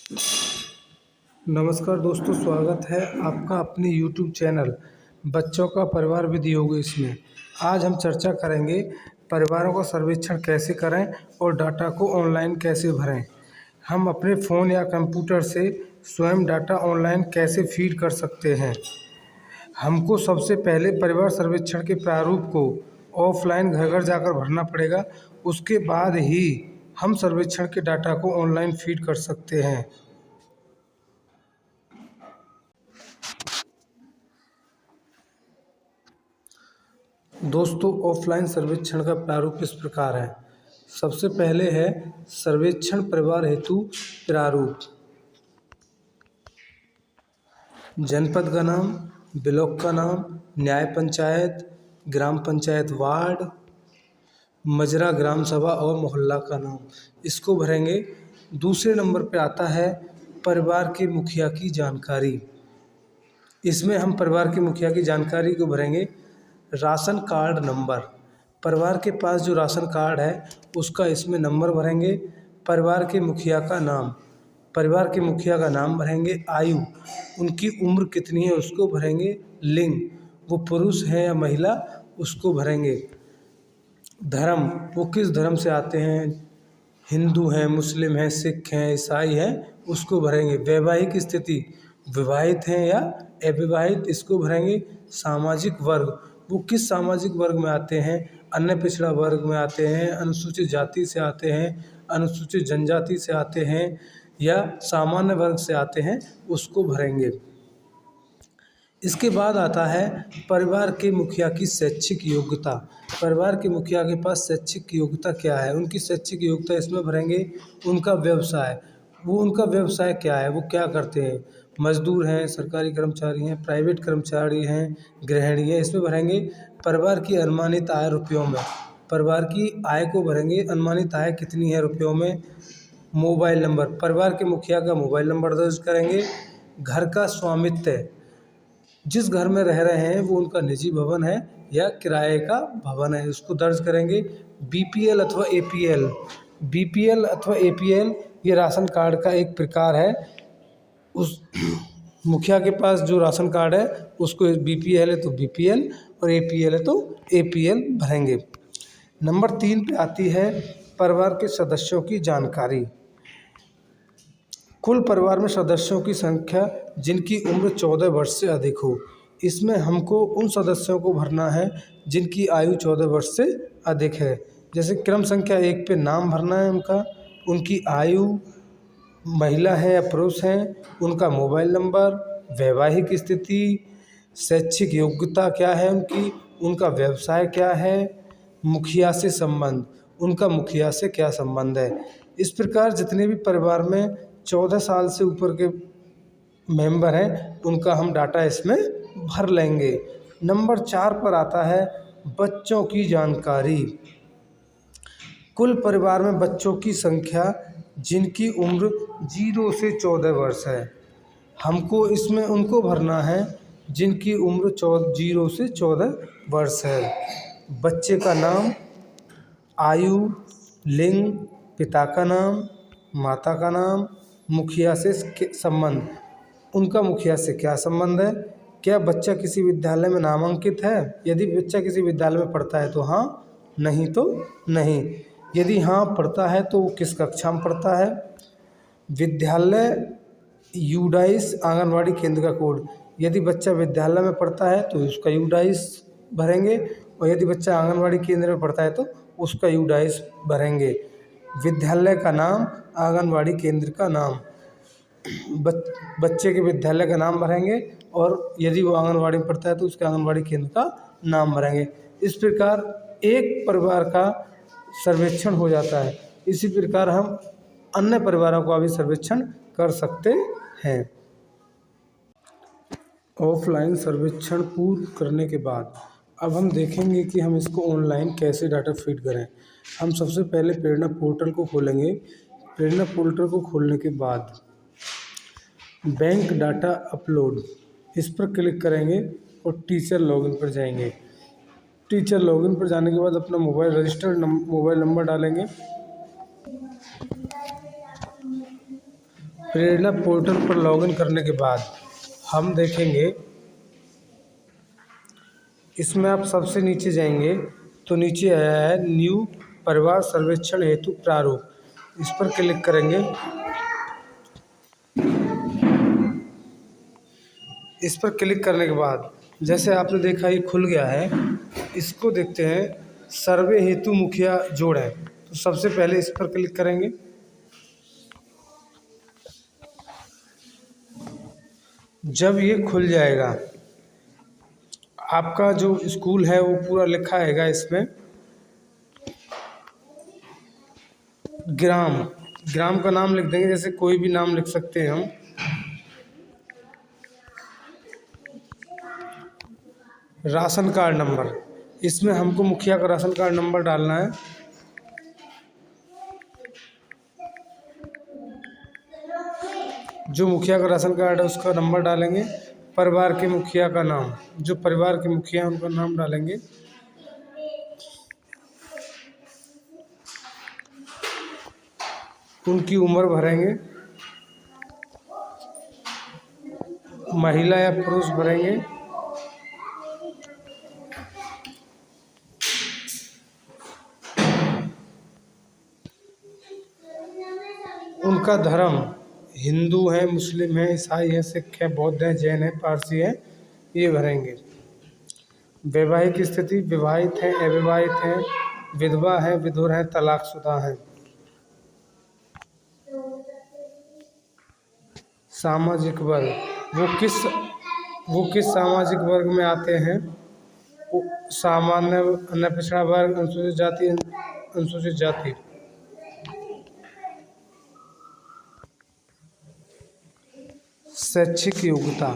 नमस्कार दोस्तों, स्वागत है आपका अपने YouTube चैनल बच्चों का परिवार विधि योग इसमें। आज हम चर्चा करेंगे परिवारों का सर्वेक्षण कैसे करें और डाटा को ऑनलाइन कैसे भरें। हम अपने फ़ोन या कंप्यूटर से स्वयं डाटा ऑनलाइन कैसे फीड कर सकते हैं। हमको सबसे पहले परिवार सर्वेक्षण के प्रारूप को ऑफलाइन घर घर जाकर भरना पड़ेगा। उसके बाद ही हम सर्वेक्षण के डाटा को ऑनलाइन फीड कर सकते हैं। दोस्तों, ऑफलाइन सर्वेक्षण का प्रारूप इस प्रकार है। सबसे पहले है सर्वेक्षण परिवार हेतु प्रारूप। जनपद का नाम, ब्लॉक का नाम, न्याय पंचायत, ग्राम पंचायत वार्ड, मजरा ग्राम सभा और मोहल्ला का नाम, इसको भरेंगे। दूसरे नंबर पे आता है परिवार के मुखिया की जानकारी। इसमें हम परिवार के मुखिया की जानकारी को भरेंगे। राशन कार्ड नंबर, परिवार के पास जो राशन कार्ड है उसका इसमें नंबर भरेंगे। परिवार के मुखिया का नाम, परिवार के मुखिया का नाम भरेंगे। आयु, उनकी उम्र कितनी है उसको भरेंगे। लिंग, वो पुरुष है या महिला, उसको भरेंगे। धर्म, वो किस धर्म से आते हैं, हिंदू हैं, मुस्लिम हैं, सिख हैं, ईसाई हैं, उसको भरेंगे। वैवाहिक स्थिति, विवाहित हैं या अविवाहित, इसको भरेंगे। सामाजिक वर्ग, वो किस सामाजिक वर्ग में आते हैं, अन्य पिछड़ा वर्ग में आते हैं, अनुसूचित जाति से आते हैं, अनुसूचित जनजाति से आते हैं या सामान्य वर्ग से आते हैं, उसको भरेंगे। इसके बाद आता है परिवार के मुखिया की शैक्षिक योग्यता। परिवार के मुखिया के पास शैक्षिक योग्यता क्या है, उनकी शैक्षिक योग्यता इसमें भरेंगे। उनका व्यवसाय, वो उनका व्यवसाय क्या है, वो क्या करते हैं, मजदूर हैं, सरकारी कर्मचारी हैं, प्राइवेट कर्मचारी हैं, गृहिणी हैं, इसमें भरेंगे। परिवार की अनुमानित आय रुपयों में, परिवार की आय को भरेंगे, अनुमानित आय कितनी है रुपयों में। मोबाइल नंबर, परिवार के मुखिया का मोबाइल नंबर दर्ज करेंगे। घर का स्वामित्व, जिस घर में रह रहे हैं वो उनका निजी भवन है या किराए का भवन है, उसको दर्ज करेंगे। बीपीएल अथवा एपीएल, बीपीएल अथवा एपीएल ये राशन कार्ड का एक प्रकार है। उस मुखिया के पास जो राशन कार्ड है उसको बीपीएल है तो बीपीएल और एपीएल है तो एपीएल भरेंगे। नंबर 3 पे आती है परिवार के सदस्यों की जानकारी। कुल परिवार में सदस्यों की संख्या जिनकी उम्र 14 वर्ष से अधिक हो। इसमें हमको उन सदस्यों को भरना है जिनकी आयु 14 वर्ष से अधिक है। जैसे क्रम संख्या 1 पे नाम भरना है उनका, उनकी आयु, महिला है या पुरुष हैं, उनका मोबाइल नंबर, वैवाहिक स्थिति, शैक्षिक योग्यता क्या है उनकी, उनका व्यवसाय क्या है, मुखिया से संबंध, उनका मुखिया से क्या संबंध है। इस प्रकार जितने भी परिवार में 14 साल से ऊपर के मेंबर हैं उनका हम डाटा इसमें भर लेंगे। नंबर 4 पर आता है बच्चों की जानकारी। कुल परिवार में बच्चों की संख्या जिनकी उम्र 0 से 14 वर्ष है, हमको इसमें उनको भरना है जिनकी उम्र 0 से 14 वर्ष है। बच्चे का नाम, आयु, लिंग, पिता का नाम, माता का नाम, मुखिया से संबंध, उनका मुखिया से क्या संबंध है, क्या बच्चा किसी विद्यालय में नामांकित है, यदि बच्चा किसी विद्यालय में पढ़ता है तो हाँ, नहीं तो नहीं। यदि हाँ पढ़ता है तो वो किस कक्षा में पढ़ता है। विद्यालय यूडाइस आंगनवाड़ी केंद्र का कोड, यदि बच्चा विद्यालय में पढ़ता है तो उसका यूडाइस भरेंगे और यदि बच्चा आंगनवाड़ी केंद्र में पढ़ता है तो उसका यूडाइस भरेंगे। विद्यालय का नाम, आंगनवाड़ी केंद्र का नाम, बच्चे के विद्यालय का नाम भरेंगे और यदि वो आंगनवाड़ी में पढ़ता है तो उसके आंगनवाड़ी केंद्र का नाम भरेंगे। इस प्रकार एक परिवार का सर्वेक्षण हो जाता है। इसी प्रकार हम अन्य परिवारों का भी सर्वेक्षण कर सकते हैं। ऑफलाइन सर्वेक्षण पूर्ण करने के बाद अब हम देखेंगे कि हम इसको ऑनलाइन कैसे डाटा फीड करें। हम सबसे पहले प्रेरणा पोर्टल को खोलेंगे। प्रेरणा पोर्टल को खोलने के बाद बैंक डाटा अपलोड, इस पर क्लिक करेंगे और टीचर लॉगिन पर जाएंगे। टीचर लॉगिन पर जाने के बाद अपना मोबाइल रजिस्टर्ड मोबाइल नंबर डालेंगे। प्रेरणा पोर्टल पर लॉगिन करने के बाद हम देखेंगे, इसमें आप सबसे नीचे जाएंगे तो नीचे आया है न्यू परिवार सर्वेक्षण हेतु प्रारूप। इस पर क्लिक करेंगे। इस पर क्लिक करने के बाद जैसे आपने देखा ये खुल गया है। इसको देखते हैं, सर्वे हेतु मुखिया जोड़ है, तो सबसे पहले इस पर क्लिक करेंगे। जब ये खुल जाएगा, आपका जो स्कूल है वो पूरा लिखा आएगा। इसमें ग्राम का नाम लिख देंगे, जैसे कोई भी नाम लिख सकते हैं हम। राशन कार्ड नंबर, इसमें हमको मुखिया का राशन कार्ड नंबर डालना है। जो मुखिया का राशन कार्ड है उसका नंबर डालेंगे। परिवार के मुखिया का नाम, जो परिवार के मुखिया हैं उनका नाम डालेंगे। उनकी उम्र भरेंगे, महिला या पुरुष भरेंगे। उनका धर्म हिंदू है, मुस्लिम है, ईसाई है, सिख है, बौद्ध है, जैन है, पारसी है, ये भरेंगे। वैवाहिक स्थिति, विवाहित हैं, अविवाहित हैं, विधवा है, विधुर है, तलाकशुदा है। सामाजिक वर्ग, वो किस सामाजिक वर्ग में आते हैं? सामान्य, अन्य पिछड़ा वर्ग, अनुसूचित जाति। शैक्षिक योग्यता,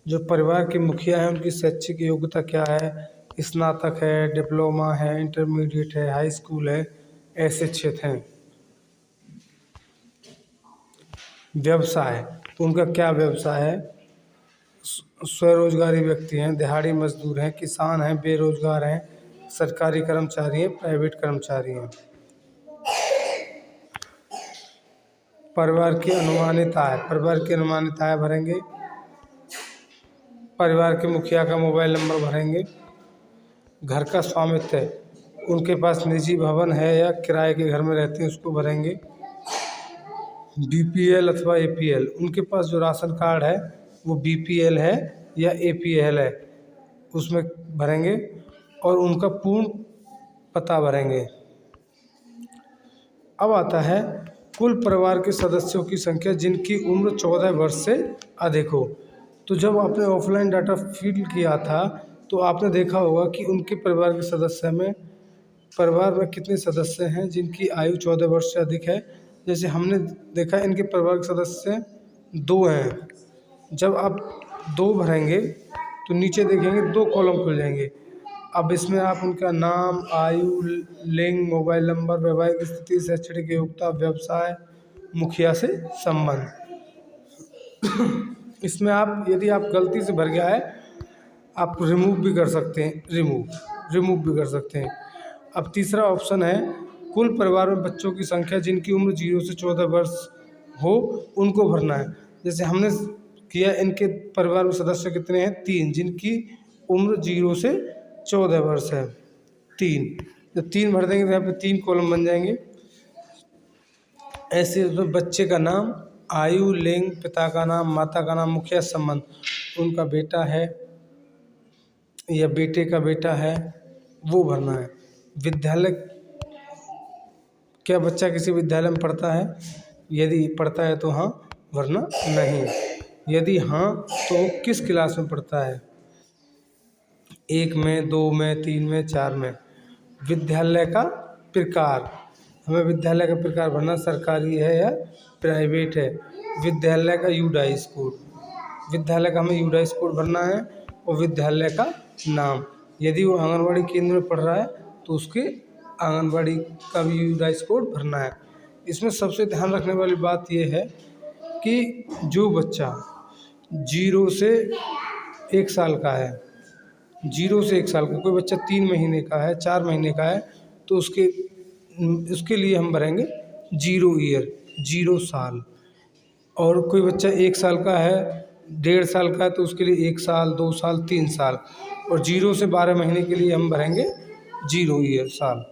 जो परिवार के मुखिया हैं उनकी शैक्षिक योग्यता क्या है? स्नातक है, डिप्लोमा है, इंटरमीडिएट है, हाई स्कूल है, अशिक्षित हैं। व्यवसाय, तो उनका क्या व्यवसाय है? स्वरोजगारी व्यक्ति हैं, दिहाड़ी मजदूर हैं, किसान हैं, बेरोजगार हैं, सरकारी कर्मचारी हैं, प्राइवेट कर्मचारी हैं। परिवार की अनुमानित आय, परिवार की अनुमानित आय भरेंगे। परिवार के मुखिया का मोबाइल नंबर भरेंगे। घर का स्वामित्व है, उनके पास निजी भवन है या किराए के घर में रहते हैं, उसको भरेंगे। बीपीएल अथवा एपीएल, उनके पास जो राशन कार्ड है वो बीपीएल है या एपीएल है, उसमें भरेंगे। और उनका पूर्ण पता भरेंगे। अब आता है कुल परिवार के सदस्यों की संख्या जिनकी उम्र 14 वर्ष से अधिक हो। तो जब आपने ऑफलाइन डाटा फिल किया था तो आपने देखा होगा कि उनके परिवार के सदस्य में, परिवार में कितने सदस्य हैं जिनकी आयु 14 वर्ष से अधिक है। जैसे हमने देखा इनके परिवार के सदस्य 2 हैं। जब आप 2 भरेंगे तो नीचे देखेंगे 2 कॉलम खुल जाएंगे। अब इसमें आप उनका नाम, आयु, लिंग, मोबाइल नंबर, वैवाहिक स्थिति, शैक्षणिक योग्यता, व्यवसाय, मुखिया से संबंध। इसमें आप, यदि आप गलती से भर गया है, आप रिमूव भी कर सकते हैं। रिमूव भी कर सकते हैं। अब तीसरा ऑप्शन है कुल परिवार में बच्चों की संख्या जिनकी उम्र 0 से 14 वर्ष हो, उनको भरना है। जैसे हमने किया, इनके परिवार में सदस्य कितने हैं? 3, जिनकी उम्र 0 से 14 वर्ष है। 3, जब 3 भर देंगे तो यहाँ पे 3 कॉलम बन जाएंगे। ऐसे उसमें बच्चे का नाम, आयु, लिंग, पिता का नाम, माता का नाम, मुखिया संबंध, उनका बेटा है या बेटे का बेटा है, वो भरना है। विद्यालय, क्या बच्चा किसी विद्यालय में पढ़ता है? यदि पढ़ता है तो हाँ, वरना नहीं। यदि हाँ तो वो किस क्लास में पढ़ता है? 1 में, 2 में, 3 में, 4 में। विद्यालय का प्रकार, हमें विद्यालय का प्रकार भरना, सरकारी है या प्राइवेट है। विद्यालय का यूडाइस कोड, विद्यालय का हमें यूडाइस कोड भरना है। और विद्यालय का नाम, यदि वो आंगनबाड़ी केंद्र में पढ़ रहा है तो उसके आंगनबाड़ी का भी यूडाइस कोड भरना है। इसमें सबसे ध्यान रखने वाली बात यह है कि जो बच्चा 0 से 1 साल का है, 0 से 1 साल का, कोई बच्चा 3 महीने का है, 4 महीने का है, तो उसके लिए हम भरेंगे 0 ईयर, 0 साल। और कोई बच्चा 1 साल का है, 1.5 साल का है तो उसके लिए 1 साल, 2 साल, 3 साल, और 0 से 12 महीने के लिए हम भरेंगे 0 ईयर साल।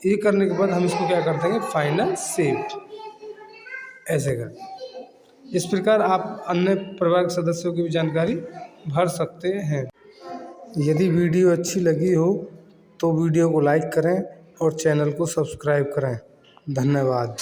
ये करने के बाद हम इसको क्या कर देंगे, फाइनल सेव, ऐसे कर। इस प्रकार आप अन्य परिवार के सदस्यों की भी जानकारी भर सकते हैं। यदि वीडियो अच्छी लगी हो तो वीडियो को लाइक करें और चैनल को सब्सक्राइब करें। धन्यवाद।